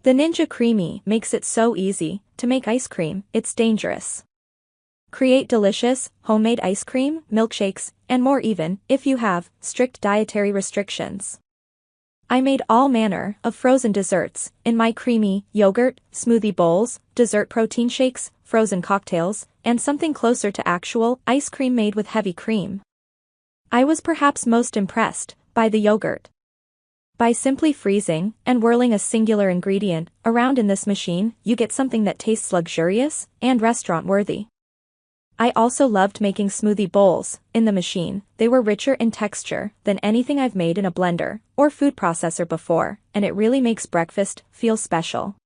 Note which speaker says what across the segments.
Speaker 1: The Ninja CREAMi makes it so easy to make ice cream, it's dangerous. Create delicious, homemade ice cream, milkshakes, and more even if you have strict dietary restrictions. I made all manner of frozen desserts in my creamy yogurt, smoothie bowls, dessert protein shakes, frozen cocktails, and something closer to actual ice cream made with heavy cream. I was perhaps most impressed by the yogurt. By simply freezing and whirling a singular ingredient around in this machine, you get something that tastes luxurious and restaurant-worthy. I also loved making smoothie bowls in the machine. They were richer in texture than anything I've made in a blender or food processor before, and it really makes breakfast feel special.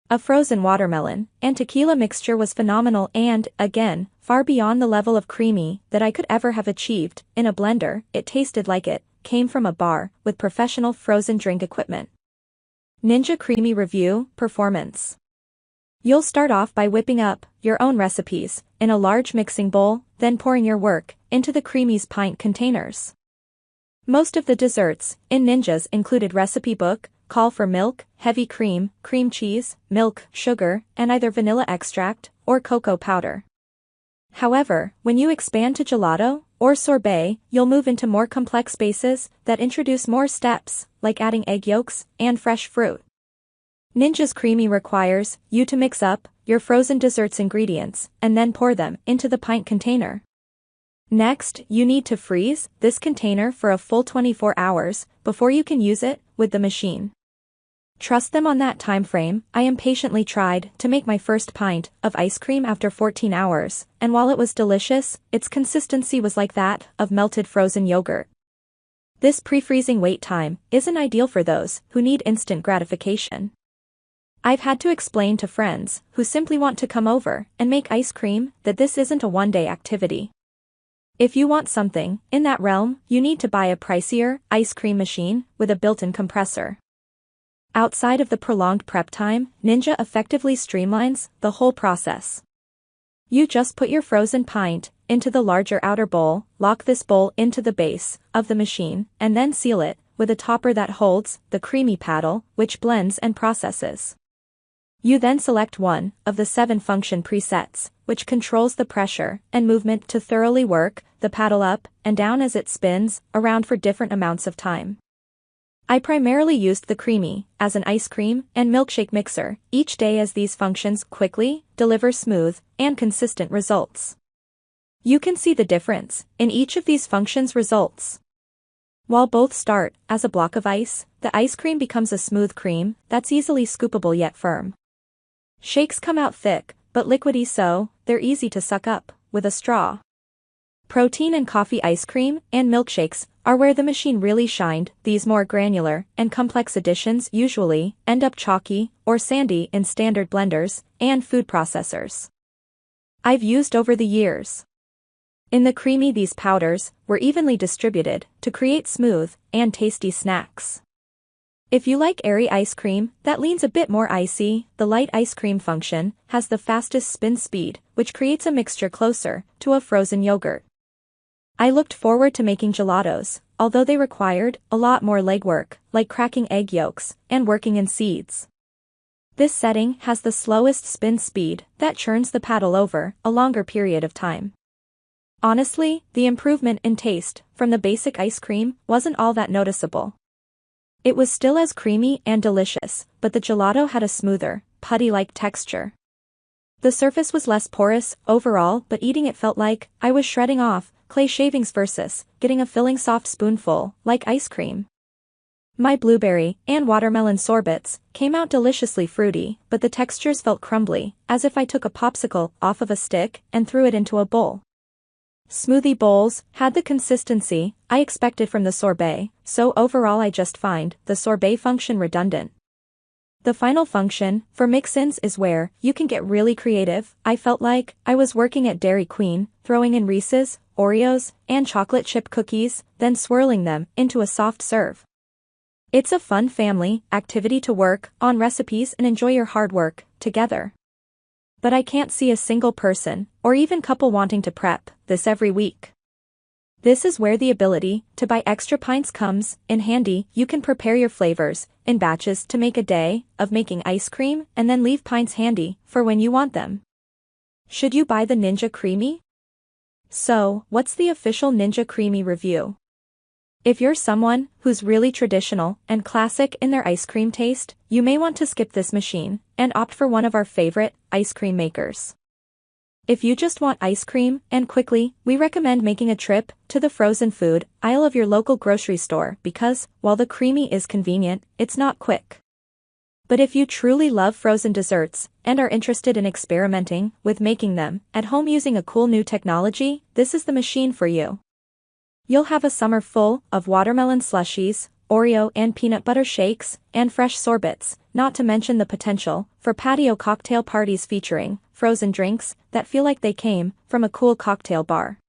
Speaker 1: A frozen watermelon and tequila mixture was phenomenal and, again, far beyond the level of creamy that I could ever have achieved in a blender. It tasted like it came from a bar with professional frozen drink equipment. Ninja CREAMi Review Performance. You'll start off by whipping up your own recipes in a large mixing bowl, then pouring your work into the CREAMi's pint containers. Most of the desserts in Ninja's included recipe book, call for milk, heavy cream, cream cheese, milk, sugar, and either vanilla extract or cocoa powder. However, when you expand to gelato or sorbet, you'll move into more complex spaces that introduce more steps, like adding egg yolks and fresh fruit. Ninja's CREAMi requires you to mix up your frozen desserts ingredients and then pour them into the pint container. Next, you need to freeze this container for a full 24 hours before you can use it with the machine. Trust them on that time frame. I impatiently tried to make my first pint of ice cream after 14 hours, and while it was delicious, its consistency was like that of melted frozen yogurt. This pre-freezing wait time isn't ideal for those who need instant gratification. I've had to explain to friends who simply want to come over and make ice cream that this isn't a one-day activity. If you want something in that realm, you need to buy a pricier ice cream machine with a built-in compressor. Outside of the prolonged prep time, Ninja effectively streamlines the whole process. You just put your frozen pint into the larger outer bowl, lock this bowl into the base of the machine, and then seal it with a topper that holds the CREAMi paddle, which blends and processes. You then select one of the 7 function presets, which controls the pressure and movement to thoroughly work the paddle up and down as it spins around for different amounts of time. I primarily used the CREAMi as an ice cream and milkshake mixer each day, as these functions quickly deliver smooth and consistent results. You can see the difference in each of these functions' results. While both start as a block of ice, the ice cream becomes a smooth cream that's easily scoopable yet firm. Shakes come out thick, but liquidy, so they're easy to suck up with a straw. Protein and coffee ice cream and milkshakes are where the machine really shined. These more granular and complex additions usually end up chalky or sandy in standard blenders and food processors I've used over the years. In the CREAMi, these powders were evenly distributed to create smooth and tasty snacks. If you like airy ice cream that leans a bit more icy, the light ice cream function has the fastest spin speed, which creates a mixture closer to a frozen yogurt. I looked forward to making gelatos, although they required a lot more legwork, like cracking egg yolks and working in seeds. This setting has the slowest spin speed that churns the paddle over a longer period of time. Honestly, the improvement in taste from the basic ice cream wasn't all that noticeable. It was still as creamy and delicious, but the gelato had a smoother, putty-like texture. The surface was less porous overall, but eating it felt like I was shredding off clay shavings versus getting a filling soft spoonful like ice cream. My blueberry and watermelon sorbets came out deliciously fruity, but the textures felt crumbly, as if I took a popsicle off of a stick and threw it into a bowl. Smoothie bowls had the consistency I expected from the sorbet, so overall I just find the sorbet function redundant. The final function for mix-ins is where you can get really creative. I felt like I was working at Dairy Queen, throwing in Reese's, Oreos, and chocolate chip cookies, then swirling them into a soft serve. It's a fun family activity to work on recipes and enjoy your hard work together. But I can't see a single person or even couple wanting to prep this every week. This is where the ability to buy extra pints comes in handy. You can prepare your flavors in batches to make a day of making ice cream and then leave pints handy for when you want them. Should you buy the Ninja CREAMi? So, what's the official Ninja CREAMi review? If you're someone who's really traditional and classic in their ice cream taste, you may want to skip this machine and opt for one of our favorite ice cream makers. If you just want ice cream and quickly, we recommend making a trip to the frozen food aisle of your local grocery store because, while the CREAMi is convenient, it's not quick. But if you truly love frozen desserts and are interested in experimenting with making them at home using a cool new technology, this is the machine for you. You'll have a summer full of watermelon slushies, Oreo and peanut butter shakes, and fresh sorbets, not to mention the potential for patio cocktail parties featuring frozen drinks that feel like they came from a cool cocktail bar.